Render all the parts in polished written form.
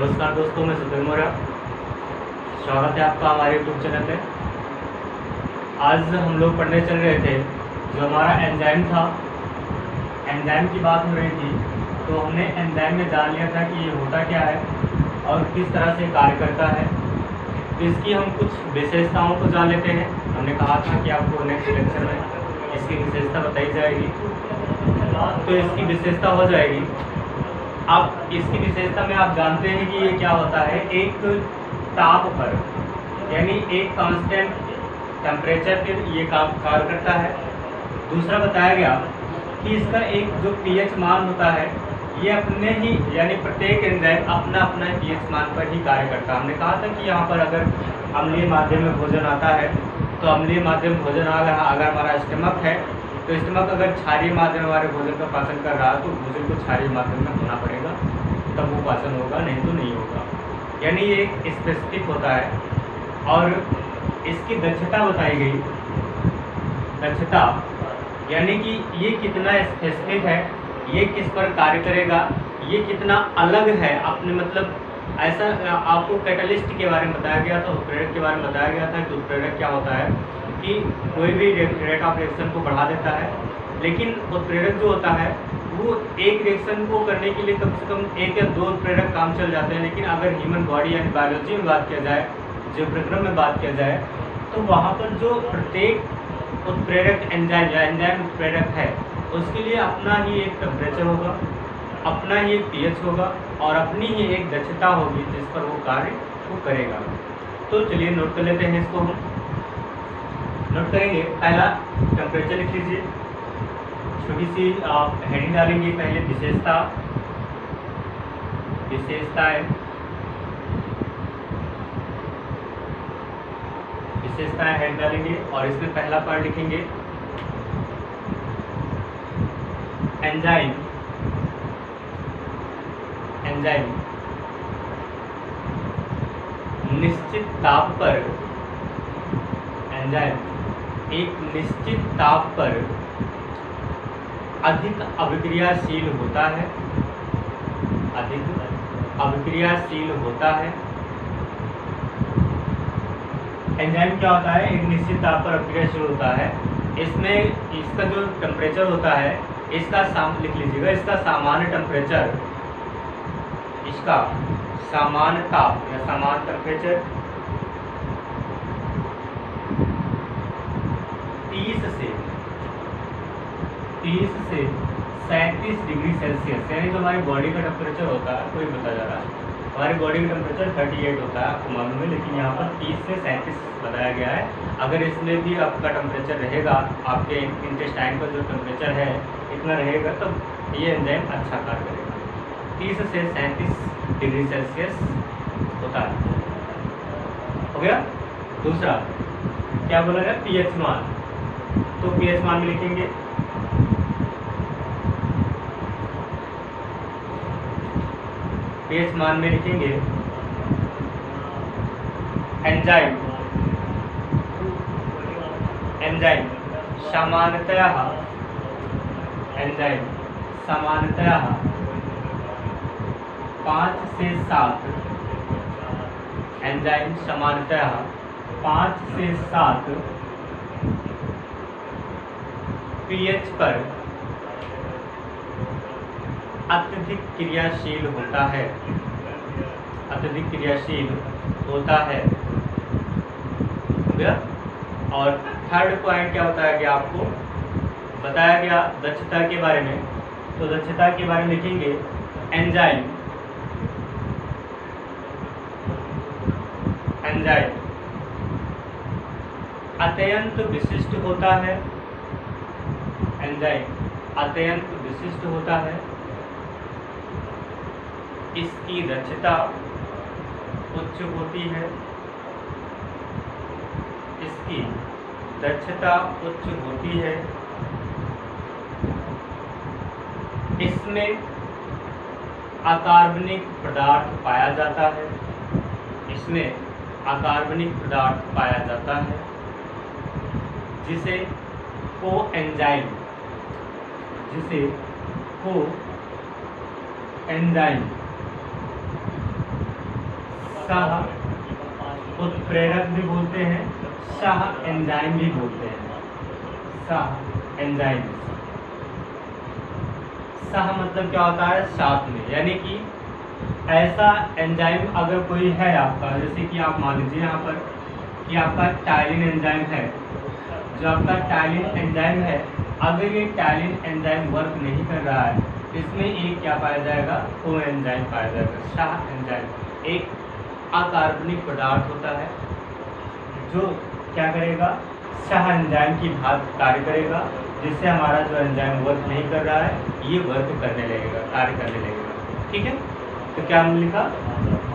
नमस्कार दोस्तों, मैं सुधीर मौर्य। स्वागत है आपका हमारे यूट्यूब चैनल पे। आज हम लोग पढ़ने चल रहे थे, जो हमारा एंजाइम था, एंजाइम की बात हो रही थी। तो हमने एंजाइम में जान लिया था कि ये होता क्या है और किस तरह से कार्य करता है। तो इसकी हम कुछ विशेषताओं को जान लेते हैं। हमने कहा था कि आपको नेक्स्ट लेक्चर में इसकी विशेषता बताई जाएगी, तो इसकी विशेषता हो जाएगी। आप इसकी विशेषता में आप जानते हैं कि ये क्या होता है। एक ताप पर, यानी एक कांस्टेंट टेम्परेचर पर ये काम कार्य करता है। दूसरा बताया गया कि इसका एक जो पीएच मान होता है, ये अपने ही यानी प्रत्येक एंजाइम अपना अपना पीएच मान पर ही कार्य करता है। हमने कहा था कि यहाँ पर अगर अम्लीय माध्यम में भोजन आता है, तो अम्लीय माध्यम भोजन अगर हमारा स्टमक है, तो स्टमक अगर क्षारीय माध्यम हमारे भोजन का पाचन कर रहा है, तो भोजन को क्षारीय माध्यम में होना पड़ेगा, तब वो पाचन होगा, नहीं तो नहीं होगा। यानी ये एक स्पेसिफिक होता है। और इसकी दक्षता बताई गई। दक्षता यानी कि ये कितना स्पेसिफिक है, ये किस पर कार्य करेगा, ये कितना अलग है अपने, मतलब ऐसा आपको कैटलिस्ट के बारे में बताया गया था, उत्प्रेरक के बारे में बताया गया था कि उत्प्रेरक क्या होता है कि कोई भी रेट ऑफ रिएक्शन को बढ़ा देता है। लेकिन उत्प्रेरक जो होता है वो एक रिएक्शन को करने के लिए कम से कम 1 या 2 उत्प्रेरक काम चल जाते हैं। लेकिन अगर ह्यूमन बॉडी यानी बायोलॉजी में बात किया जाए, जो प्रक्रम में बात किया जाए, तो वहाँ पर जो प्रत्येक उत्प्रेरक एंजाइम उत्प्रेरक है, उसके लिए अपना ही एक टेम्परेचर होगा, अपना ही एक पीएच होगा और अपनी ही एक दक्षता होगी जिस पर वो कार्य वो करेगा। तो चलिए नोट कर लेते हैं। इसको हम नोट करेंगे। पहला टेम्परेचर लिख लीजिए, छोटी सी आप हेडिंग डालेंगे। पहले विशेषताएं हेड डालेंगे और इसमें पहला पार्ट लिखेंगे एंजाइम निश्चित ताप पर, एंजाइम एक निश्चित ताप पर अधिक अभिक्रियाशील होता है, एंजाइम क्या होता है, एक निश्चित ताप पर अभिक्रियाशील होता है। इसमें इसका जो टेम्परेचर होता है, इसका लिख लीजिएगा, इसका सामान्य टेम्परेचर, इसका सामान्य ताप या सामान्य टेम्परेचर 30 से 37 डिग्री सेल्सियस, यानी जो हमारी बॉडी का टेम्परेचर होता है, कोई बता जा रहा है, हमारी बॉडी का टेम्परेचर 38 होता है, आपको मालूम है। लेकिन यहाँ पर 30 से 37 बताया गया है। अगर इसमें भी आपका टेम्परेचर रहेगा, आपके इंटेस्टाइन का जो टेम्परेचर है इतना रहेगा, तो ये एंजाइम अच्छा कार्य करेगा। 30 से 37 डिग्री सेल्सियस होता है। हो गया। दूसरा क्या बोला गया, पीएच मान। तो पीएच मान में लिखेंगे पीएच मान में लिखेंगे एंजाइम सामान्यतः 5 से 7, एंजाइम सामान्यतः 5 से 7 पीएच पर अत्यधिक क्रियाशील होता है, हो गया। और थर्ड पॉइंट क्या बताया गया, आपको बताया गया दक्षता के बारे में। तो दक्षता के बारे में लिखेंगे एंजाइम अत्यंत विशिष्ट होता है, इसकी दक्षता उच्च होती है, इसमें अकार्बनिक पदार्थ पाया जाता है, जिसे को एंजाइम सह उत्प्रेरक भी बोलते हैं, सह एंजाइम भी बोलते हैं। सह एंजाइम, सह मतलब क्या होता है, साथ में, यानी कि ऐसा एंजाइम अगर कोई है आपका, जैसे कि आप मान लीजिए यहाँ पर कि आपका टायलिन एंजाइम है, जो आपका टायलिन एंजाइम है, अगर ये टायलिन एंजाइम वर्क नहीं कर रहा है, इसमें एक क्या पाया जाएगा, को एंजाइम पाया जाएगा। सह एंजाइम एक अकार्बनिक पदार्थ होता है जो क्या करेगा, सह एंजाइम की भांति कार्य करेगा, जिससे हमारा जो एंजाइम वर्क नहीं कर रहा है ये वर्क करने लगेगा, कार्य करने लगेगा। ठीक है, तो क्या हमने लिखा,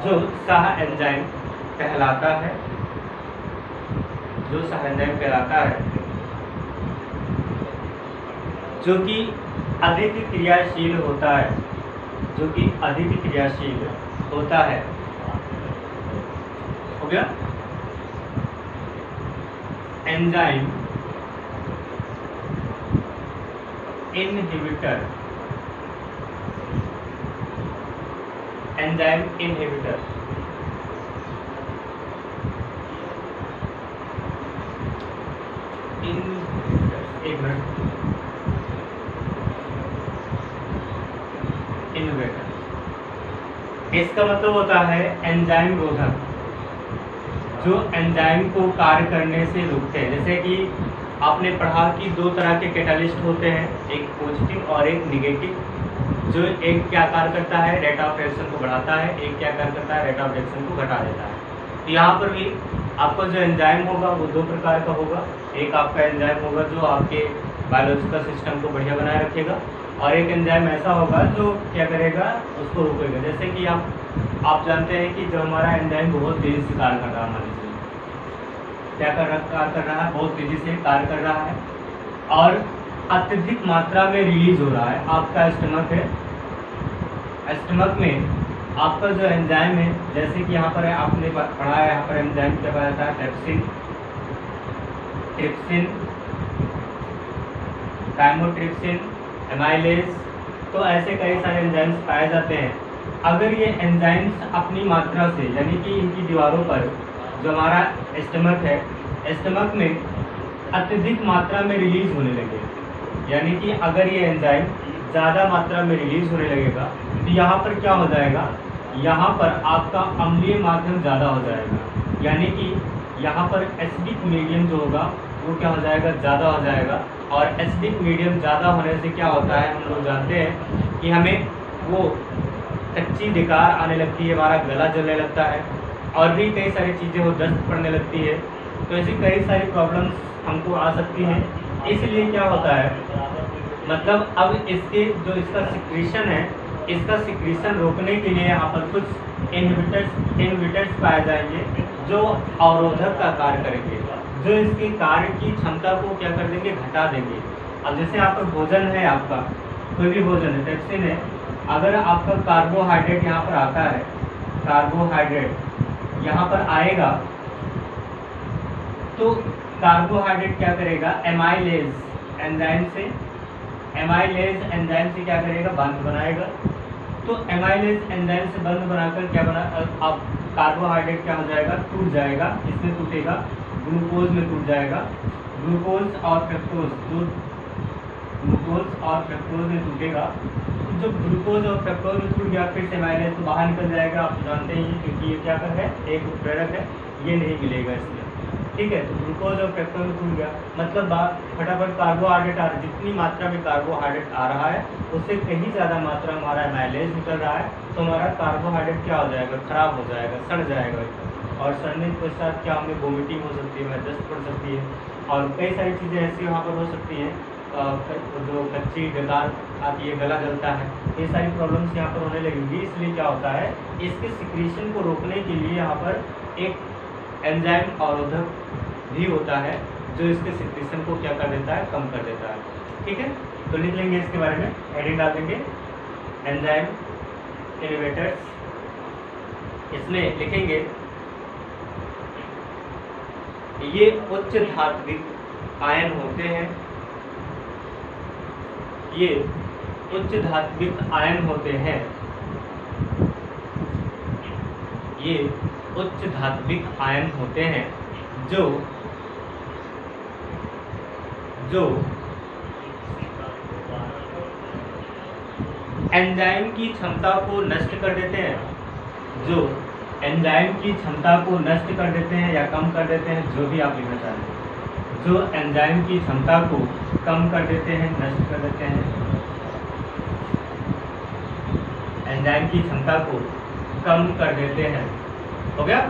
जो सह एंजाइम कहलाता है, जो सह एंजाइम कहलाता है, जो कि अधिक क्रियाशील होता है, जो कि अधिक क्रियाशील होता है। हो गया, एंजाइम इनहिबिटर, एंजाइम इनहिबिटर, एक मिनट, इनहिबिटर, इसका मतलब होता है एंजाइम रोधक, जो एंजाइम को कार्य करने से रोकते हैं। जैसे कि आपने पढ़ा कि दो तरह के कैटालिस्ट होते हैं, एक पॉजिटिव और एक निगेटिव। जो एक क्या कार्य करता है, रेट ऑफ रिएक्शन को बढ़ाता है, एक क्या कार्य करता है, रेट ऑफ रिएक्शन को घटा देता है। तो यहाँ पर भी आपका जो एंजाइम होगा वो दो प्रकार का होगा। एक आपका एंजाइम होगा जो आपके बायोलॉजिकल सिस्टम को बढ़िया बनाए रखेगा, और एक एंजाइम ऐसा होगा जो क्या करेगा, उसको रोकेगा। जैसे कि आप जानते हैं कि जो हमारा एंजाइम बहुत तेज़ी से कार्य कर रहा है, मान लीजिए क्या कार्य कर रहा है, बहुत तेज़ी से कार्य कर रहा है और अत्यधिक मात्रा में रिलीज हो रहा है। आपका स्टमक है, स्टमक में आपका जो एंजाइम है, जैसे कि यहाँ पर आपने पढ़ा है, यहाँ पर एंजाइम क्या पाया जाता है, ट्रिप्सिन, ट्रिप्सिन, टाइमोट्रिप्सिन, एमाइलेज, तो ऐसे कई सारे एंजाइम्स पाए जाते हैं। अगर ये एंजाइम्स अपनी मात्रा से, यानी कि इनकी दीवारों पर जो हमारा स्टमक है, स्टमक में अत्यधिक मात्रा में रिलीज होने लगे, यानी कि अगर ये एंजाइम ज़्यादा मात्रा में रिलीज होने लगेगा तो यहाँ पर क्या हो जाएगा, यहाँ पर आपका अम्लीय माध्यम ज़्यादा हो जाएगा, यानी कि यहाँ पर एसिडिक मीडियम जो होगा वो क्या हो जाएगा, ज़्यादा हो जाएगा। और एसिडिक मीडियम ज़्यादा होने से क्या होता है, हम लोग जानते हैं कि हमें वो कच्ची डकार आने लगती है, हमारा गला जलने लगता है और भी कई सारी चीज़ें हो, दस्त पड़ने लगती है। तो ऐसी कई सारी प्रॉब्लम्स हमको आ सकती हैं। इसलिए क्या होता है, मतलब अब इसके जो इसका सिक्रीशन है, इसका सिक्रीशन रोकने के लिए यहाँ पर कुछ इनहिबिटर्स पाए जाएंगे जो अवरोधक का कार्य करेंगे, जो इसके कार्य की क्षमता को क्या कर देंगे, घटा देंगे। अब जैसे यहाँ पर भोजन है, आपका कोई भी भोजन है, पेप्सिन है, अगर आपका कार्बोहाइड्रेट यहाँ पर आता है, कार्बोहाइड्रेट यहाँ पर आएगा तो कार्बोहाइड्रेट क्या करेगा, एमाइलेज एंजाइम से क्या करेगा, बंध बनाएगा। तो एमाइलेज एंजाइम से बंध बनाकर क्या बना, अब कार्बोहाइड्रेट क्या हो जाएगा, टूट जाएगा, इसमें टूटेगा, ग्लूकोज में टूट जाएगा, ग्लूकोज और फ्रक्टोज में टूटेगा। जो ग्लूकोज और फ्रक्टोज में टूट गया, फिर से एमाइलेज तो बाहर निकल जाएगा, आप जानते ही, क्योंकि ये क्या है, एक उत्प्रेरक है, ये नहीं मिलेगा इसमें। ठीक है, तो ग्लूकोज और फ्रक्टोज में टूट गया, मतलब फटाफट कार्बोहाइड्रेट आ रहा है, जितनी मात्रा में कार्बोहाइड्रेट आ रहा है उससे कहीं ज़्यादा मात्रा हमारा एमाइलेज निकल रहा है, तो हमारा कार्बोहाइड्रेट क्या हो जाएगा, खराब हो जाएगा, सड़ जाएगा, और सड़ने के पश्चात क्या हमें वोमिटिंग हो सकती है, दस्त पड़ सकती है, और कई सारी चीज़ें ऐसी वहाँ पर हो सकती हैं, जो कच्ची डकार आती है, गला जलता है, ये सारी प्रॉब्लम्स यहाँ पर होने लगेंगी। इसलिए क्या होता है, इसके सिक्रीशन को रोकने के लिए यहाँ पर एक एंजाइम अवरोधक भी होता है जो इसके सिक्रीशन को क्या कर देता है, कम कर देता है। ठीक है, तो लिख लेंगे इसके बारे में, हेडिंग डाल देंगे एंजाइम इनहिबिटर्स। इसमें लिखेंगे ये उच्च धात्विक आयन होते हैं, ये उच्च धात्विक आयन होते हैं, ये उच्च धात्विक आयन होते हैं जो एंजाइम की क्षमता को नष्ट कर देते हैं, जो एंजाइम की क्षमता को नष्ट कर देते हैं या कम कर देते हैं, जो भी आप लिखना चाहते हैं, जो एंजाइम की क्षमता को कम कर देते हैं, नष्ट कर देते हैं, एंजाइम की क्षमता को कम कर देते हैं। हो गया।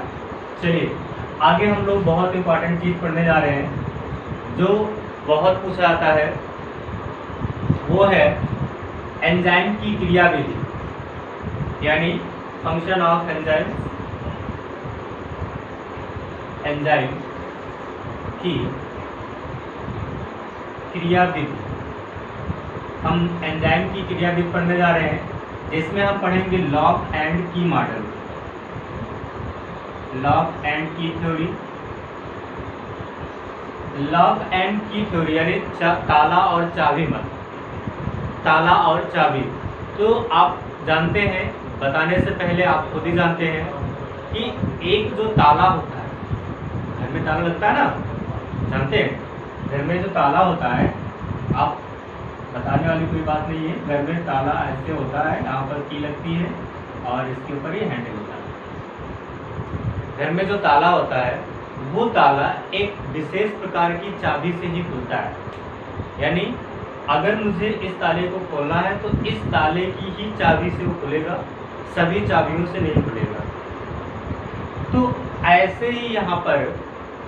चलिए आगे हम लोग बहुत इंपॉर्टेंट चीज़ पढ़ने जा रहे हैं जो बहुत पूछा जाता है, वो है एंजाइम की क्रियाविधि, यानी फंक्शन ऑफ एंजाइम, एंजाइम की क्रियाविधि। हम एंजाइम की क्रियाविधि पढ़ने जा रहे हैं, जिसमें हम पढ़ेंगे लॉक एंड की मॉडल, लॉक एंड की थ्योरी, लॉक एंड की थ्योरी यानी ताला और चाबी मत, ताला और चाबी। तो आप जानते हैं, बताने से पहले आप खुद ही जानते हैं कि एक जो ताला होता है, घर में ताला लगता है ना, जानते हैं घर में जो ताला होता है, आप बताने वाली कोई बात नहीं है, घर में ताला ऐसे होता है, यहाँ पर की लगती है और इसके ऊपर ये हैंडल होता है। घर में जो ताला होता है वो ताला एक विशेष प्रकार की चाबी से ही खुलता है, यानी अगर मुझे इस ताले को खोलना है तो इस ताले की ही चाबी से वो खुलेगा, सभी चाबियों से नहीं खुलेगा। तो ऐसे ही यहाँ पर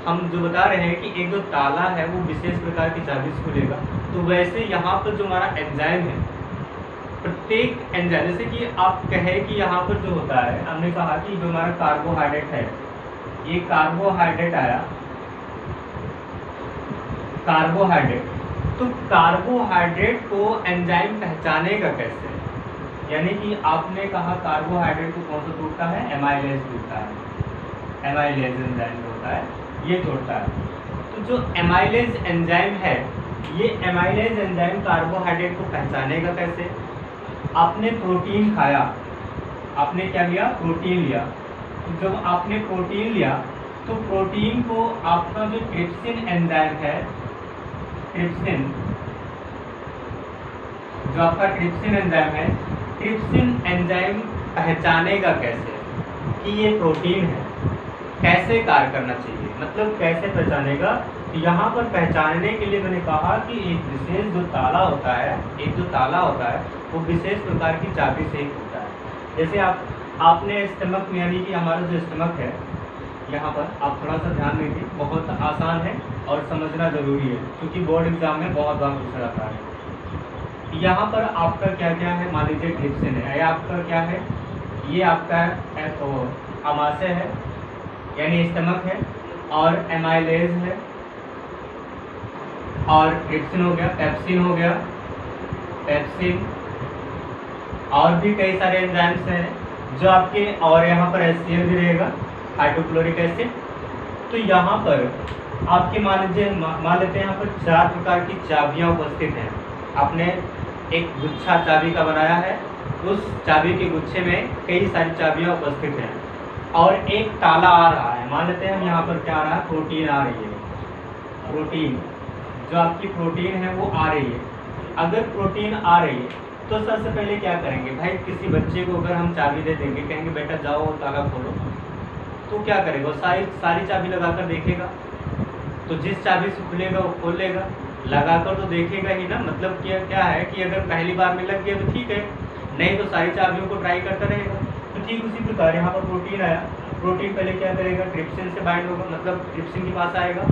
हम जो बता रहे हैं कि एक जो ताला है वो विशेष प्रकार की चाबी से खुलेगा, तो वैसे यहाँ पर जो हमारा एंजाइम है, प्रत्येक एंजाइम, जैसे कि आप कहें कि यहाँ पर जो होता है, हमने कहा कि जो हमारा कार्बोहाइड्रेट है, ये कार्बोहाइड्रेट आया, कार्बोहाइड्रेट, तो कार्बोहाइड्रेट को एंजाइम पहचानेगा कैसे? यानी कि आपने कहा कार्बोहाइड्रेट को कौन सा टूटता है? एमाइलेज टूटता है, एमाइलेज एंजाइम होता है, ये तोड़ता है। तो जो एमाइलेज एंजाइम है, ये एमाइलेज एंजाइम कार्बोहाइड्रेट को पहचानेगा कैसे? आपने प्रोटीन खाया, आपने क्या लिया? प्रोटीन लिया। तो जब आपने प्रोटीन लिया तो प्रोटीन को आपका जो ट्रिप्सिन एंजाइम है, ट्रिप्सिन, जो आपका ट्रिप्सिन एंजाइम है, ट्रिप्सिन एंजाइम पहचानेगा कैसे कि ये प्रोटीन है, कैसे कार्य करना चाहिए, मतलब कैसे पहचानेगा? तो यहाँ पर पहचानने के लिए मैंने कहा कि एक विशेष जो ताला होता है, एक जो ताला होता है वो विशेष प्रकार की चाबी से ही खुलता है। जैसे आपने स्टमक में, यानी कि हमारा जो स्टमक है, यहाँ पर आप थोड़ा सा ध्यान दीजिए, बहुत आसान है और समझना ज़रूरी है, क्योंकि बोर्ड एग्जाम में बहुत बार पूछा जाता है। यहाँ पर आपका क्या क्या है? मान लीजिए ट्रिप्सिन है, या आपका क्या है? ये आपका है तो अमाशय है, यानी स्टमक है, और एमाइलेज है, और ट्रिप्सिन हो गया, पेप्सिन हो गया, पेप्सिन, और भी कई सारे एंजाइम्स हैं जो आपके, और यहाँ पर HCl भी रहेगा, हाइड्रोक्लोरिक एसिड। तो यहाँ पर आपके मान लेते हैं यहाँ पर 4 प्रकार की चाबियाँ उपस्थित हैं। आपने एक गुच्छा चाबी का बनाया है, उस चाबी के गुच्छे में कई सारी चाबियाँ उपस्थित हैं, और एक ताला आ रहा है। मान लेते हैं हम यहाँ पर क्या आ रहा है? प्रोटीन आ रही है, प्रोटीन, जो आपकी प्रोटीन है वो आ रही है। अगर प्रोटीन आ रही है तो सबसे पहले क्या करेंगे भाई? किसी बच्चे को अगर हम चाबी दे देंगे, कहेंगे बेटा जाओ ताला खोलो, तो क्या करेगा? सारी चाबी लगाकर देखेगा, तो जिस चाबी से खुलेगा वो खोल लेगा, लगाकर तो देखेगा ही ना। मतलब क्या है कि अगर पहली बार में लग गया तो ठीक है, नहीं तो सारी चाबियों को ट्राई करता रहेगा। तो ठीक उसी प्रकार यहाँ पर प्रोटीन आया, प्रोटीन पहले क्या करेगा? ट्रिप्सिन से बाइंड होगा, मतलब ट्रिप्सिन के पास आएगा।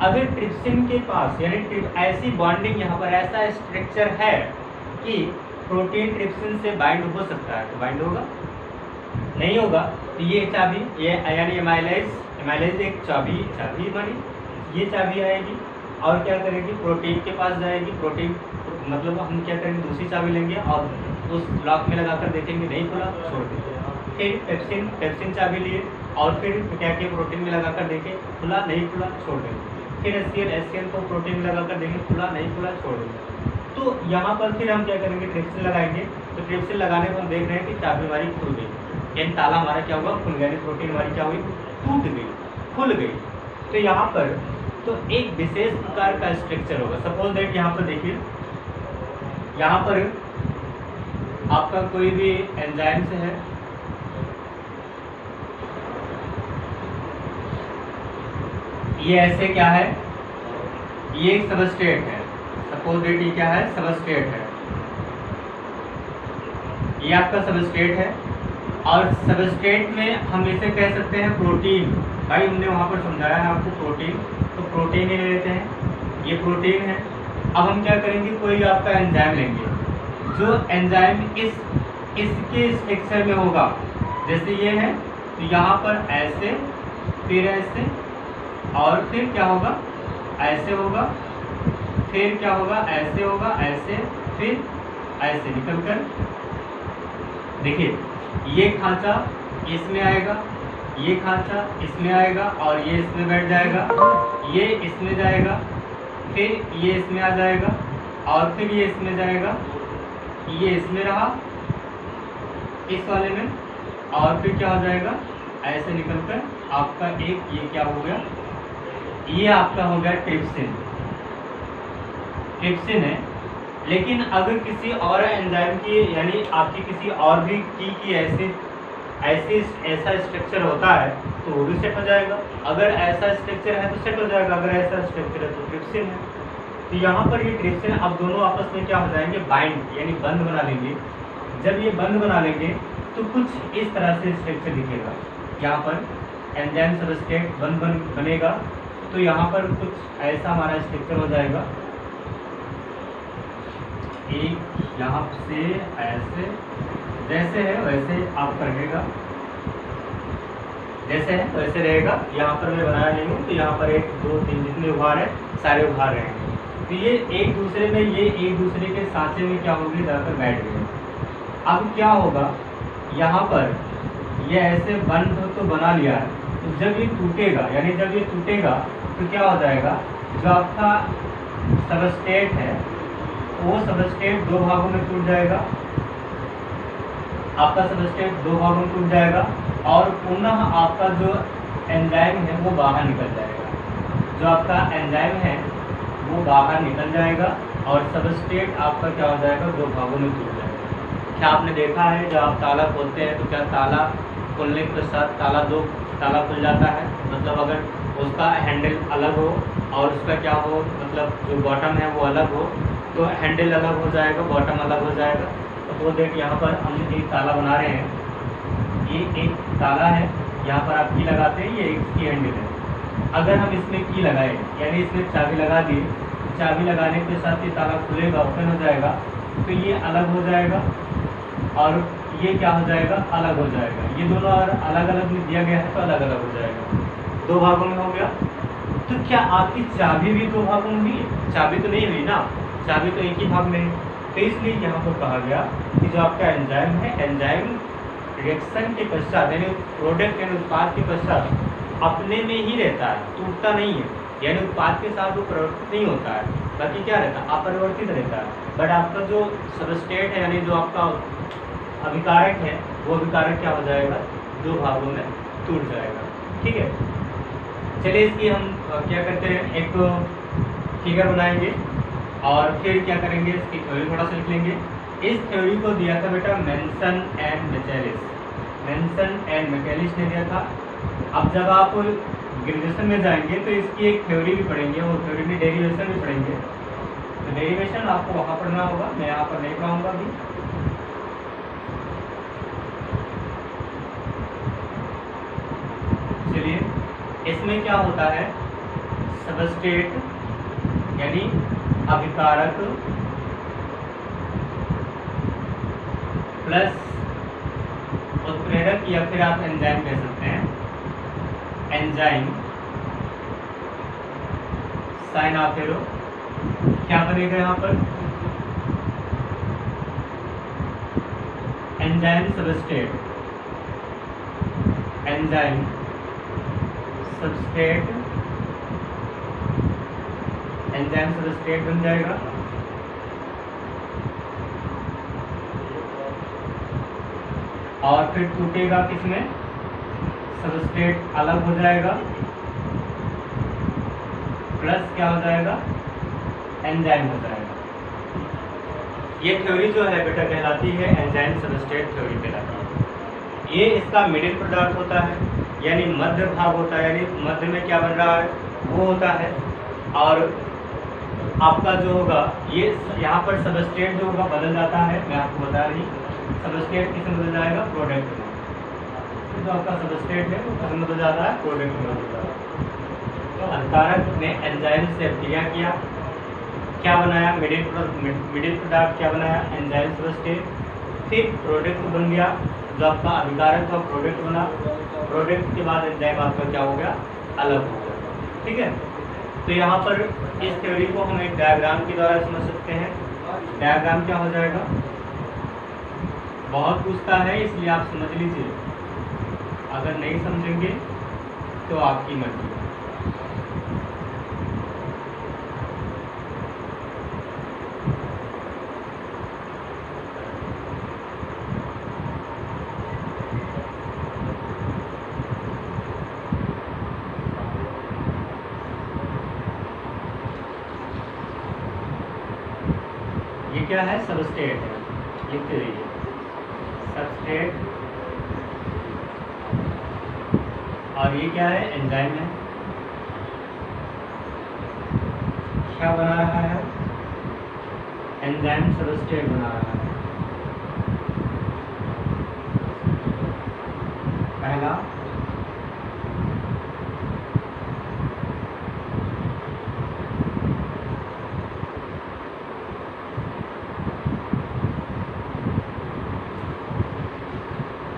अगर ट्रिप्सिन के पास, यानी ऐसी बॉन्डिंग, यहाँ पर ऐसा स्ट्रक्चर है कि प्रोटीन ट्रिप्सिन से बाइंड हो सकता है, तो बाइंड होगा, नहीं होगा तो ये चाबी, ये यानी एमाइलेज एक चाबी बनी, ये चाबी आएगी और क्या करेगी? प्रोटीन के पास जाएगी। प्रोटीन मतलब हम क्या करेंगे? दूसरी चाबी लेंगे और उस लॉक में लगाकर देखेंगे, नहीं खुला, छोड़ देंगे। फिर पेप्सिन चाबी लिए और फिर क्या किया? प्रोटीन में लगाकर देखें, खुला, नहीं खुला, छोड़ देंगे। फिर HCl को प्रोटीन में लगाकर देखें, खुला, नहीं खुला, छोड़ देंगे। तो यहाँ पर फिर हम क्या करेंगे? ट्रिप्सिन लगाएंगे। तो ट्रिप्सिन लगाने पर हम देख रहे हैं कि चाबी हमारी खुल गई। यानी ताला हमारा क्या हुआ, खुल गया, यानी प्रोटीन हमारी क्या हुई, टूट गई, खुल गई। तो यहाँ पर तो एक विशेष प्रकार का स्ट्रक्चर होगा। सपोज दैट यहाँ पर देखिए, यहाँ पर आपका कोई भी एंजाइम से है, ये ऐसे क्या है, ये एक सबस्ट्रेट है। सपोज दैट ये क्या है, सबस्ट्रेट है, ये आपका सबस्ट्रेट है। और सबस्ट्रेट में हम इसे कह सकते हैं प्रोटीन। भाई हमने वहाँ पर समझाया है आपको प्रोटीन, तो प्रोटीन ही ले लेते हैं, ये प्रोटीन है। अब हम क्या करेंगे, कोई आपका एंजाइम लेंगे, जो एंजाइम इसके स्ट्रक्चर में होगा, जैसे ये है, तो यहाँ पर ऐसे, फिर ऐसे, और फिर क्या होगा, ऐसे होगा, फिर क्या होगा, ऐसे होगा, ऐसे, फिर ऐसे निकल कर, देखिए ये खांचा इसमें आएगा, ये खांचा इसमें आएगा, और ये इसमें बैठ जाएगा, ये इसमें जाएगा, फिर ये इसमें आ जाएगा, और फिर ये इसमें जाएगा, ये इसमें रहा इस वाले में, और फिर क्या हो जाएगा, ऐसे निकलकर आपका एक ये क्या हो गया, ये आपका हो गया ट्रिप्सिन। ट्रिप्सिन है। लेकिन अगर किसी और एंजाइम की, यानी आपकी किसी और भी की ऐसा स्ट्रक्चर होता है तो वो भी सेट हो जाएगा। अगर ऐसा स्ट्रक्चर है तो सेट हो जाएगा, अगर ऐसा स्ट्रक्चर है तो ट्रिप्सिन है। तो यहाँ पर ये ट्रिप्सिन, अब दोनों आपस में क्या हो जाएंगे, बाइंड, यानी बंध बना लेंगे। जब ये बंध बना लेंगे तो कुछ इस तरह से स्ट्रक्चर दिखेगा। यहाँ पर एंजाइम सबस्ट्रेट बंध बनेगा, तो यहाँ पर कुछ ऐसा हमारा स्ट्रक्चर हो जाएगा, एक यहाँ से ऐसे, जैसे है वैसे आपका रहेगा, जैसे है वैसे रहेगा। यहाँ पर मैं बनाया नहीं हूँ, तो यहाँ पर 1 2 3 जितने उभार है सारे उभार रहेंगे। तो ये एक दूसरे में, ये एक दूसरे के सांचे में क्या होगी, जाकर बैठ गए। अब क्या होगा, यहाँ पर ये ऐसे बंध तो बना लिया है, तो जब ये टूटेगा, यानी जब ये टूटेगा तो क्या हो जाएगा, जो आपका सबस्ट्रेट है वो सबस्ट्रेट 2 भागों में टूट जाएगा, आपका सबस्ट्रेट 2 भागों में टूट जाएगा, और पुनः आपका जो एंजाइम है वो बाहर निकल जाएगा। जो आपका एंजाइम है वो बाहर निकल जाएगा, और सबस्ट्रेट आपका क्या हो जाएगा, 2 भागों में टूट जाएगा। क्या आपने देखा है, जब आप ताला खोलते हैं तो क्या ताला खोलने के पश्चात ताला खुल जाता है, मतलब अगर उसका हैंडल अलग हो और उसका क्या हो, मतलब जो बॉटम है वो अलग हो, तो हैंडल अलग हो जाएगा, बॉटम अलग हो जाएगा। तो वो देख, यहाँ पर हम एक ताला बना रहे हैं, ये एक ताला है, यहाँ पर आप की लगाते हैं, ये एक की हैंडल है। अगर हम इसमें की लगाए, यानी इसमें चाबी लगा दी, चाबी लगाने के साथ ये ताला खुलेगा, ओपन हो जाएगा, तो ये अलग हो जाएगा, और ये क्या हो जाएगा, अलग हो जाएगा। ये दोनों और अलग अलग में दिया गया है तो अलग अलग हो जाएगा, 2 भागों में हो गया। तो क्या आपकी चाबी भी 2 भागों में हुई है? चाबी तो नहीं हुई ना, चाबी तो एक ही भाग में है। तो इसलिए यहाँ पर कहा गया कि जो आपका एंजाइम है, एंजाइम रिएक्शन के पश्चात, यानी प्रोडक्ट यानी उत्पाद के पश्चात अपने में ही रहता है, टूटता नहीं है, यानी उत्पाद के साथ वो परिवर्तित नहीं होता है, बाकी क्या रहता है, अपरिवर्तित रहता है। बट आपका जो सबस्ट्रेट है, यानी जो आपका अभिकारक है, वो अभिकारक क्या हो जाएगा, 2 भागों में टूट जाएगा। ठीक है, चलिए इसकी हम क्या करते हैं, एक फिगर बनाएंगे और फिर क्या करेंगे, इसकी थ्योरी थोड़ा सा लिख लेंगे। इस थ्योरी को दिया था बेटा mention and Michaelis, mention and Michaelis ने दिया था। अब जब आप ग्रेजुएशन में जाएंगे तो इसकी एक थ्योरी भी पढ़ेंगे, वो थ्योरी में डेरिवेशन भी पढ़ेंगे। तो डेरिवेशन आपको वहाँ पढ़ना होगा, मैं यहाँ पर नहीं पढ़ाऊँगा अभी। चलिए, इसमें क्या होता है, सबस्ट्रेट यानी अभिकारक प्लस उत्प्रेरक, या फिर आप एंजाइम कह सकते हैं, एंजाइम साइन ऑफ एरो, क्या बनेगा यहाँ पर, enzyme substrate, enzyme substrate, enzyme substrate बन जाएगा। और फिर टूटेगा किसमें, सबस्ट्रेट अलग हो जाएगा, प्लस क्या हो जाएगा, एंजाइम हो जाएगा। ये थ्योरी जो है बेटा कहलाती है एंजाइम सबस्ट्रेट थ्योरी कहलाती है। ये इसका मिडिल प्रोडक्ट होता है, यानी मध्य भाग होता है, यानी मध्य में क्या बन रहा है वो होता है। और आपका जो होगा ये यहाँ पर सबस्ट्रेट जो होगा बदल जाता है, मैं आपको बता रही, सबस्ट्रेट किसमें बदल जाएगा, प्रोडक्ट में। तो जो आपका सबस्ट्रेट है वो किसमें बदल जाता है, प्रोडक्ट में बदल जाता है। तो अभिकारक ने एंजाइम से अभिक्रिया किया, क्या बनाया, मिडिल प्रोडक्ट क्या बनाया, एंजाइम सबस्ट्रेट, फिर प्रोडक्ट बन गया जो आपका अभिकारक का प्रोडक्ट बना, प्रोडक्ट के बाद एंजाइम आपका क्या हो गया, अलग हो गया। ठीक है, तो यहाँ पर इस थ्योरी को हम एक डायग्राम के द्वारा समझ सकते हैं। डायग्राम क्या हो जाएगा, बहुत पूछता है इसलिए आप समझ लीजिए, अगर नहीं समझेंगे तो आपकी मर्जी। ये क्या है, सबस्ट्रेट है, लिखते रहिए सबस्ट्रेट, और ये क्या है, एंजाइम है। क्या बना रहा है, एंजाइम सबस्ट्रेट बना रहा है। पहला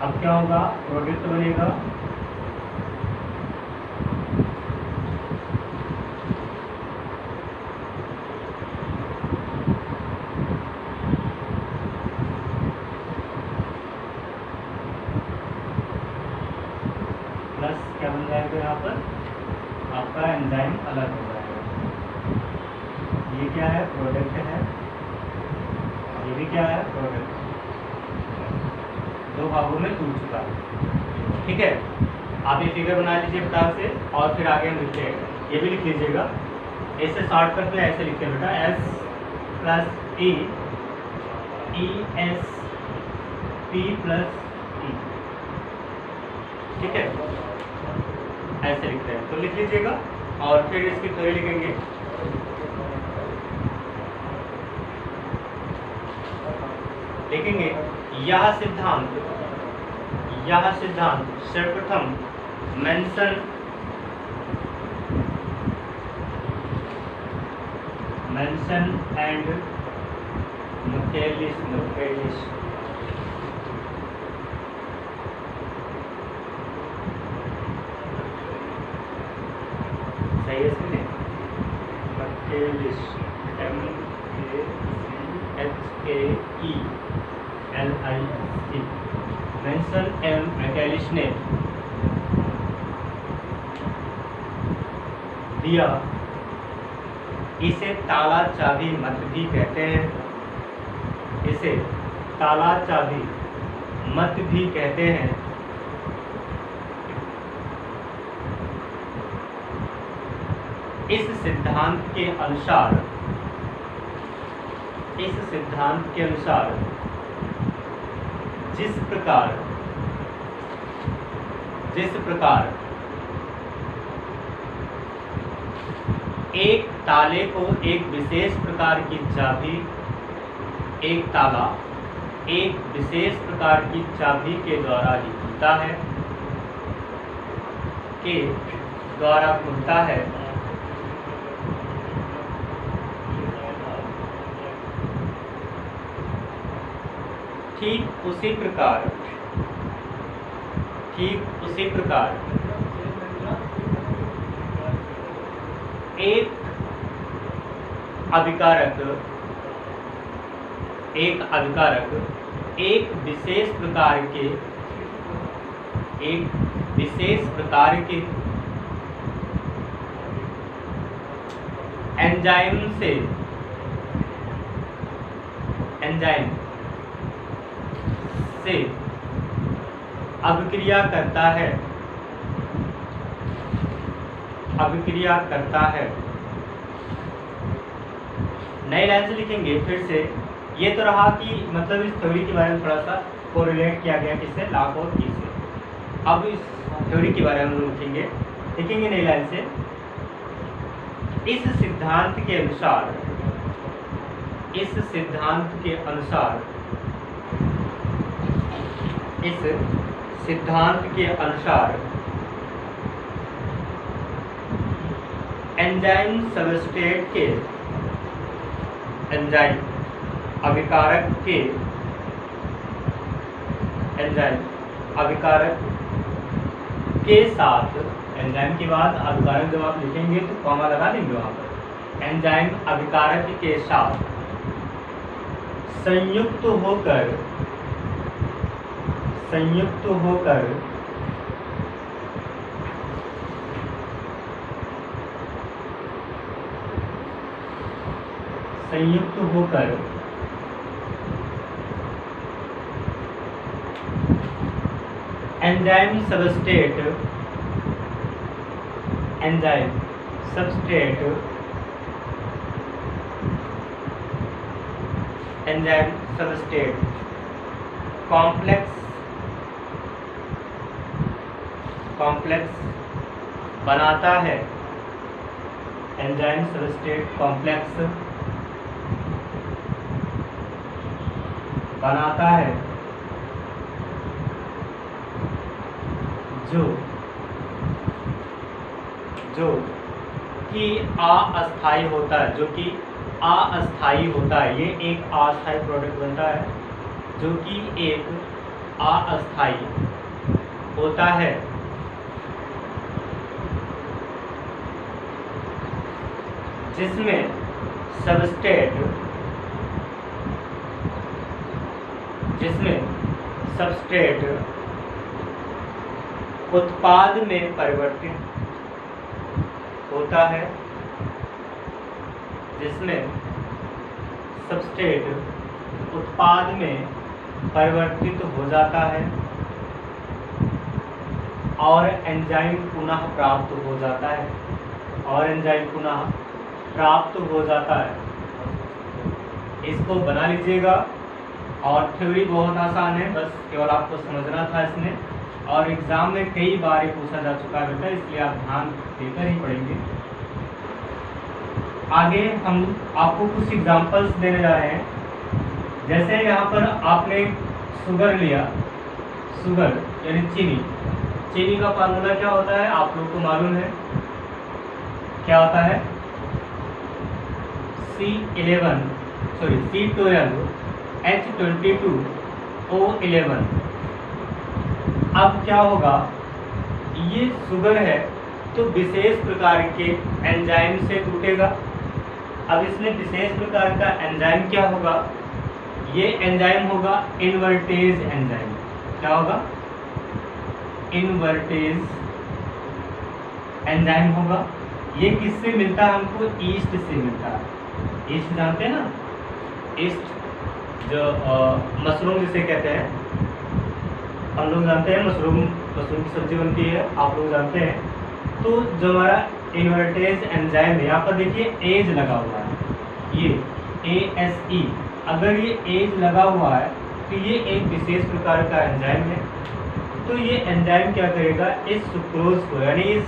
अब क्या होगा, प्रोडक्ट बनेगा, प्लस क्या बन जाएगा, यहाँ पर आपका एंजाइम अलग हो जाएगा। ये क्या है, प्रोडक्ट है, ये भी क्या है, प्रोडक्ट, दो भागों में टूट चुका है। ठीक है, आप ये फिगर बना लीजिए फटाक से, और फिर आगे हम लिखते हैं, ये भी लिख लीजिएगा। ऐसे शॉर्टकट में ऐसे लिखते हैं बेटा, एस प्लस ई, ई एस पी प्लस ई। ठीक है, ऐसे लिखते हैं, तो लिख लीजिएगा और फिर इसकी थ्योरी लिखेंगे। लिखेंगे यह सिद्धांत सर्वप्रथम मेंशन एंड मिचेलिस सही है, इसमें मिचेलिस, MECHAELIS, मेंशन एम मिचेलिस ने दिया। इसे ताला चाबी मत भी कहते हैं, इसे ताला चाबी मत भी कहते हैं। इस सिद्धांत के अनुसार जिस प्रकार एक ताले को एक विशेष प्रकार की चाबी, एक ताला एक विशेष प्रकार की चाबी के द्वारा ही खुलता है, ठीक उसी प्रकार एक अभिकारक एक विशेष प्रकार के एंजाइम से अभिक्रिया करता है, अभिक्रिया करता है। नई लाइन से लिखेंगे फिर से। ये तो रहा कि मतलब इस थ्योरी के बारे में थोड़ा सा कोरिलेट किया गया किससे, लॉक और की से। अब इस थ्योरी के बारे में हम लिखेंगे, लिखेंगे नई लाइन से। इस सिद्धांत के अनुसार, इस सिद्धांत के अनुसार, इस सिद्धांत के अनुसार एंजाइम सबस्ट्रेट के, एंजाइम अभिकारक के, एंजाइम अभिकारक के साथ, एंजाइम के बाद अभिकारक जब आप लिखेंगे तो कॉमा लगा देंगे वहाँ पर। एंजाइम अभिकारक के साथ संयुक्त होकर, संयुक्त होकर संयुक्त होकर enzyme substrate, enzyme substrate, enzyme substrate complex, complex बनाता है। एंजाइम सबस्ट्रेट कॉम्प्लेक्स बनाता है जो कि अस्थायी होता है, जो कि अस्थायी होता है। ये एक अस्थायी प्रोडक्ट बनता है जो कि एक अस्थायी होता है। जिसमें सबस्ट्रेट, जिसमें सबस्ट्रेट उत्पाद में परिवर्तित होता है, जिसमें सबस्ट्रेट उत्पाद में परिवर्तित हो जाता है और एंजाइम पुनः प्राप्त हो जाता है, और एंजाइम पुनः प्राप्त हो जाता है। इसको बना लीजिएगा और थ्योरी बहुत आसान है, बस केवल आपको समझना था इसमें, और एग्जाम में कई बार ये पूछा जा चुका है बेटा, इसलिए आप ध्यान देकर ही पढ़ेंगे। आगे हम आपको कुछ एग्जांपल्स देने जा रहे हैं। जैसे यहाँ पर आपने शुगर लिया, शुगर यानी चीनी, चीनी का फार्मूला क्या होता है आप लोग को मालूम है, क्या होता है C12H22O11। अब क्या होगा, ये शुगर है तो विशेष प्रकार के एंजाइम से टूटेगा। अब इसमें विशेष प्रकार का एंजाइम क्या होगा, ये एंजाइम होगा इन्वर्टेज एंजाइम। क्या होगा, इन्वर्टेज एंजाइम होगा। ये किससे मिलता है हमको, ईस्ट से मिलता है। ईस्ट जानते हैं ना, ईस्ट जो मशरूम जिसे कहते हैं, हम लोग जानते हैं मशरूम, मशरूम की सब्जी बनती है, आप लोग जानते हैं। तो जो हमारा इन्वर्टेज एंजाइम है, यहाँ पर देखिए एज लगा हुआ है, ये ASE, अगर ये एज लगा हुआ है तो ये एक विशेष प्रकार का एंजाइम है। तो ये एंजाइम क्या करेगा, इस सुक्रोज को यानी इस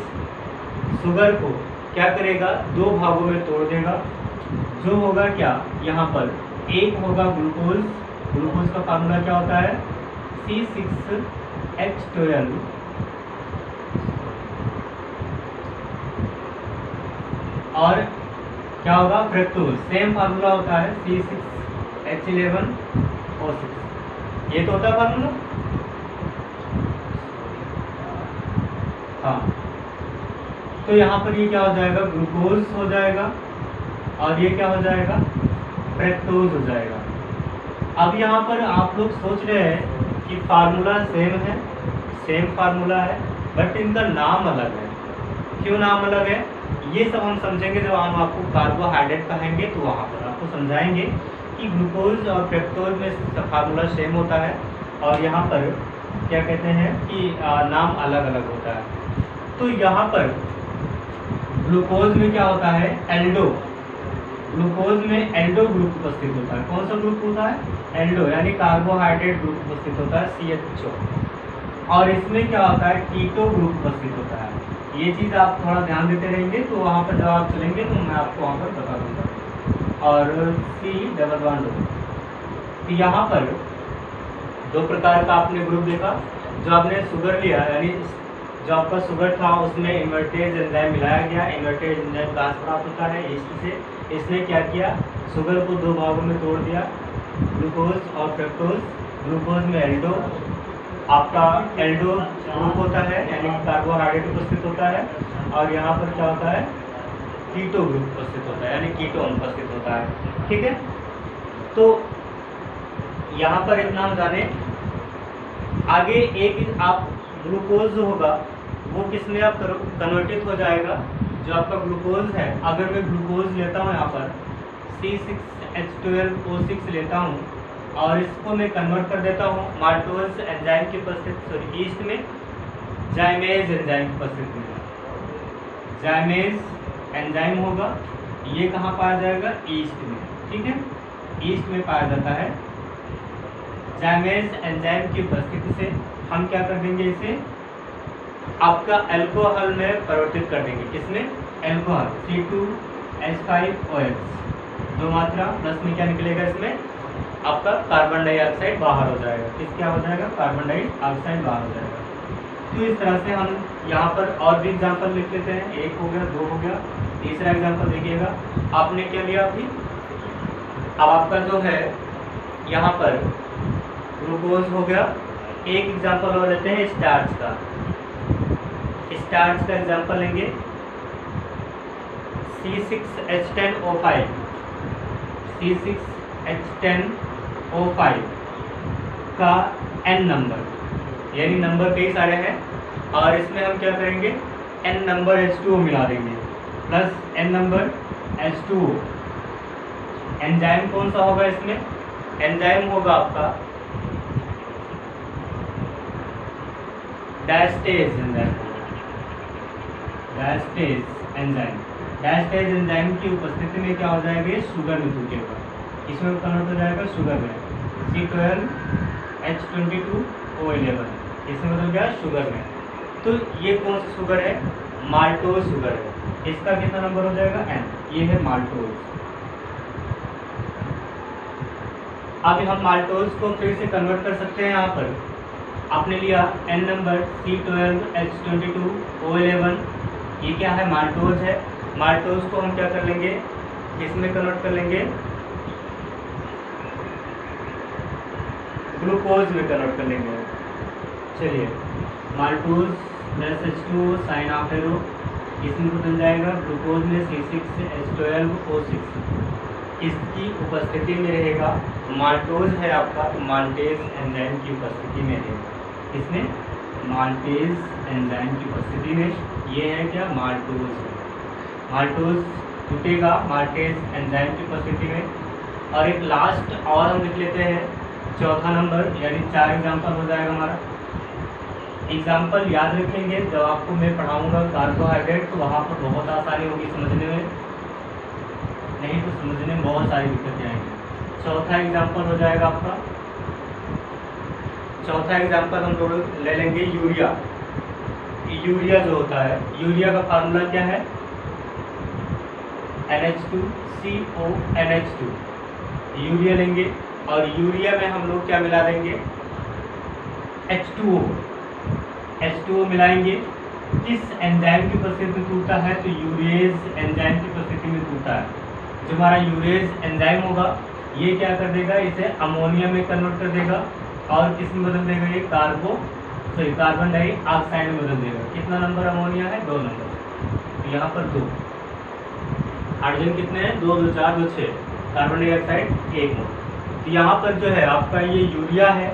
शुगर को क्या करेगा, दो भागों में तोड़ देगा। जो होगा क्या, यहाँ पर एक होगा ग्लूकोज, ग्लूकोज का फार्मूला क्या होता है C6H12, और क्या होगा फ्रक्टोज, सेम फार्मूला होता है C6H11O6। ये तो होता है फार्मूला, हाँ। तो यहाँ पर ये क्या हो जाएगा, ग्लूकोज हो जाएगा, और ये क्या हो जाएगा, फ्रक्टोज हो जाएगा। अब यहाँ पर आप लोग सोच रहे हैं कि फार्मूला सेम है, सेम फार्मूला है, बट इनका नाम अलग है। क्यों नाम अलग है, ये सब हम समझेंगे जब हम आपको कार्बोहाइड्रेट कहेंगे, तो वहाँ पर आपको समझाएंगे कि ग्लूकोज और फ्रक्टोज में फार्मूला सेम होता है, और यहाँ पर क्या कहते हैं कि नाम अलग अलग होता है। तो यहाँ पर ग्लूकोज में क्या होता है, एल्डो, ग्लूकोज में एल्डो ग्रुप उपस्थित होता है। कौन सा ग्रुप होता है, एल्डो, यानी कार्बोहाइड्रेट ग्रुप उपस्थित होता है CHO। और इसमें क्या होता है, कीटो ग्रुप उपस्थित होता है। ये चीज़ आप थोड़ा ध्यान देते रहेंगे तो वहाँ पर जब आप चलेंगे तो मैं आपको वहाँ पर बता दूँगा। और C++O, तो यहाँ पर दो प्रकार का आपने ग्रुप देखा। जो आपने शुगर लिया, यानी जो आपका शुगर था उसमें इन्वर्टेज एंजाइम मिलाया गया। इन्वर्टेज एंजाइम कहाँ से प्राप्त होता है, ईस्ट से। इसने क्या किया, शुगर को दो भागों में तोड़ दिया, ग्लूकोज और फ्रक्टोज। ग्लूकोज में एल्डो, आपका एल्डो ग्रुप होता है, यानी कार्बोहाइड्रेट उपस्थित होता है। और यहाँ पर क्या होता है, कीटो ग्रुप उपस्थित होता है, यानी कीटोन उपस्थित होता है। ठीक है, तो यहाँ पर इतना हम जाने। आगे एक आप ग्लूकोज जो होगा वो किस में आप कन्वर्टित हो जाएगा, जो आपका ग्लूकोज है। अगर मैं ग्लूकोज लेता हूँ यहाँ पर C6H12O6 लेता हूँ और इसको मैं कन्वर्ट कर देता हूँ माल्टोज एंजाइम की उपस्थिति, ईस्ट में जाइमेज एंजाइम की उपस्थिति में। जाइमेज एंजाइम होगा, ये कहाँ पाया जाएगा, ईस्ट में। ठीक है, ईस्ट में पाया जाता है। जाइमेज एंजाइम की उपस्थिति से हम क्या कर देंगे, इसे आपका अल्कोहल में परिवर्तित कर देंगे। किसमें, अल्कोहल, C2H5OH, दो मात्रा, प्लस में क्या निकलेगा, इसमें आपका कार्बन डाइऑक्साइड बाहर हो जाएगा। किस क्या हो जाएगा, कार्बन डाइऑक्साइड बाहर हो जाएगा। तो इस तरह से हम यहाँ पर और भी एग्जाम्पल लिख लेते हैं। एक हो गया, दो हो गया, तीसरा एग्जाम्पल देखिएगा। आपने क्या लिया अभी, अब आपका जो है यहाँ पर ग्लूकोज हो गया। एक एग्जाम्पल और लेते हैं स्टार्च का। स्टार्च का एग्जाम्पल लेंगे C6H10O5, C6H10O5 का N नंबर, यानी नंबर कई सारे हैं, और इसमें हम क्या करेंगे, N नंबर H2O मिला देंगे, plus N number H2O। Enzyme कौन सा होगा इसमें, एंजाइम होगा आपका diastase enzyme, diastase enzyme. Diastase enzyme की उपस्थिति में क्या हो जाएगा, शुगर में टूटेगा, इसमें कन्वर्ट हो जाएगा शुगर में, C12H22O11, इसमें बदल गया शुगर में। तो ये कौन सा शुगर है, माल्टोज शुगर है। इसका कितना नंबर हो जाएगा, N, ये है माल्टोज। अब हम माल्टोज को फिर से कन्वर्ट कर सकते हैं। यहाँ पर आपने लिया N नंबर C12H22O11, ये क्या है, माल्टोज है। माल्टोज को हम क्या कर लेंगे, किसमें कन्वर्ट कर लेंगे, ग्लूकोज में कन्वर्ट कर लेंगे। चलिए, maltose plus H2O sign of arrow, इसमें बदल जाएगा ग्लूकोज में C6H12O6। इसकी उपस्थिति में रहेगा, माल्टोज है आपका, तो माल्टेज एंजाइम की उपस्थिति में रहेगा। इसमें माल्टेज एंजाइम की उपस्थिति में, ये है क्या, माल्टोज। माल्टोज टूटेगा माल्टेज एंजाइम की उपस्थिति में। और एक लास्ट और हम लिख लेते हैं, चौथा नंबर, यानी 4 एग्जाम्पल हो जाएगा हमारा। एग्जाम्पल याद रखेंगे, जब आपको मैं पढ़ाऊंगा कार्बोहाइड्रेट तो वहाँ पर बहुत आसानी होगी समझने में, नहीं तो समझने में बहुत सारी दिक्कतें आएंगी। चौथा एग्जाम्पल हो जाएगा आपका, चौथा एग्जाम्पल हम लोग ले लेंगे यूरिया। यूरिया जो होता है, यूरिया का फार्मूला क्या है, NH2CONH2। यूरिया लेंगे और यूरिया में हम लोग क्या मिला देंगे, H2O। H2O मिलाएंगे, किस एंजाइम की उपस्थिति में टूटता है, तो यूरेज एंजाइम की उपस्थिति में टूटता है। जो हमारा यूरेज एंजाइम होगा ये क्या कर देगा, इसे अमोनिया में कन्वर्ट कर देगा और किस में बदल देगा, ये कार्बन डाइऑक्साइड में बदल देगा। कितना नंबर अमोनिया है, 2 नंबर, तो यहाँ पर 2। हाइड्रोजन कितने हैं, 2 2 4 2 6, कार्बन डाइऑक्साइड 1 मोल। तो यहाँ पर जो है आपका ये यूरिया है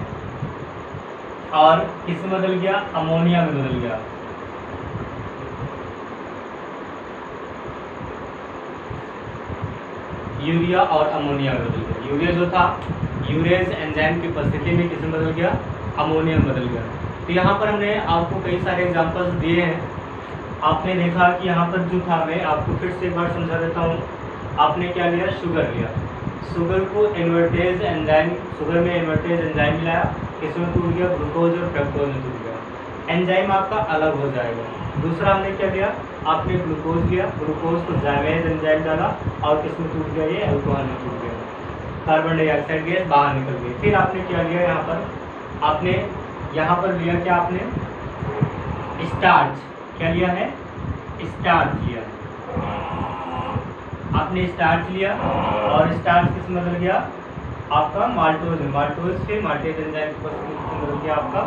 और किस में बदल गया, अमोनिया में बदल गया। यूरिया और अमोनिया में बदल गया। यूरिया जो था यूरेज एंजाइम की उपस्थिति में किस में बदल गया, अमोनियम बदल गया। तो यहाँ पर हमने आपको कई सारे एग्जांपल्स दिए हैं। आपने देखा कि यहाँ पर जो था, मैं आपको फिर से एक बार समझा देता हूँ। आपने क्या लिया, शुगर लिया, शुगर को इन्वर्टेज एंजाइम, शुगर में इन्वर्टेज एंजाइम मिलाया, इसमें टूट गया ग्लूकोज और फ्रक्टोज में टूट गया, एंजाइम आपका अलग हो जाएगा। दूसरा हमने क्या लिया, आपने ग्लूकोज लिया, ग्लूकोज को जाइमेज एंजाइम डाला और किसमें टूट गया, ये अल्कोहल में टूट गया, कार्बन डाइऑक्साइड गैस बाहर निकल गई। फिर आपने क्या लिया, यहाँ पर आपने लिया क्या, आपने स्टार्च, क्या लिया है, स्टार्च लिया, आपने स्टार्च लिया और स्टार्च किस में बदल गया, आपका माल्टोज में, माल्टोज से माल्टेज एंजाइम को बदल गया आपका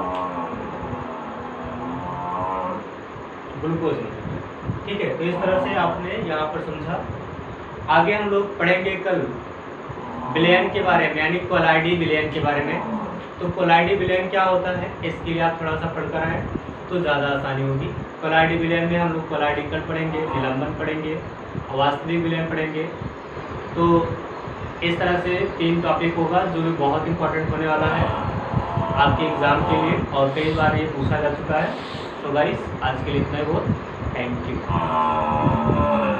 ग्लूकोज में। ठीक है, तो इस तरह से आपने यहाँ पर समझा। आगे हम लोग पढ़ेंगे कल विलयन के बारे में, यानी कोलाइडी विलयन के बारे में। तो कोलाइडी विलयन क्या होता है, इसके लिए आप थोड़ा सा पढ़कर आएँ तो ज़्यादा आसानी होगी। कोलाइडी विलयन में हम लोग कोलाइडिकल पढ़ेंगे, निलंबन पढ़ेंगे, वास्तविक विलयन पढ़ेंगे। तो इस तरह से 3 टॉपिक होगा जो भी बहुत इंपॉर्टेंट होने वाला है आपके एग्ज़ाम के लिए, और कई बार ये पूछा जा चुका है। तो गाइस आज के लिए इतना ही बहुत, थैंक यू।